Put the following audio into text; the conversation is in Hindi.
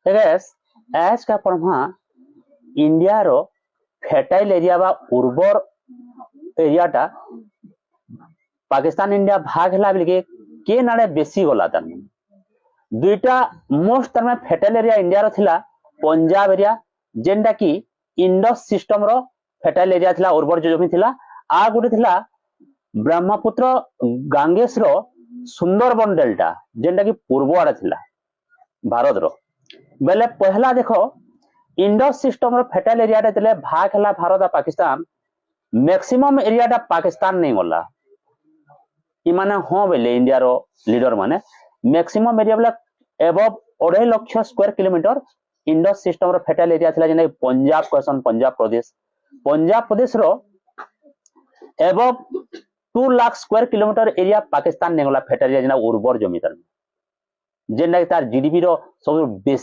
एगेस आज का पढ़मा इंडिया रो फर्टाइल एरिया बा उर्वर एरियाटा पाकिस्तान इंडिया भाग हला बिलके के नाड़े बेसी गला तार दुईटा मोस्ट तार में फर्टाइल एरिया इंडिया रो थिला पंजाब एरिया जेनटा की इंडस सिस्टम रो फर्टाइल एरिया थिला उर्वर जमी थिला आ गुटे थिला ब्रह्मपुत्र गांगेस रो सुंदरबन डेल्टा जेनटा की पूर्व आड़े थिला भारत रो बेले पहला देखो इंडस सिस्टम रो फर्टाइल एरिया रे भाग हला भारत आ पाकिस्तान मैक्सिमम एरिया पाकिस्तान नहीं गला इमाने हाँ बेले इंडिया रो लीडर माने मैक्सिमम एरिया बेले above 2.5 lakh square kilometre Indus system रो फर्टाइल एरिया थिला जेने पंजाब कहसन पंजाब प्रदेश रो above 2 lakh square kilometre area Pakistan नहीं गला फर्टाइल एरिया जेना उर्वर जमीन जेना तार जीडीपी रो सब बेसी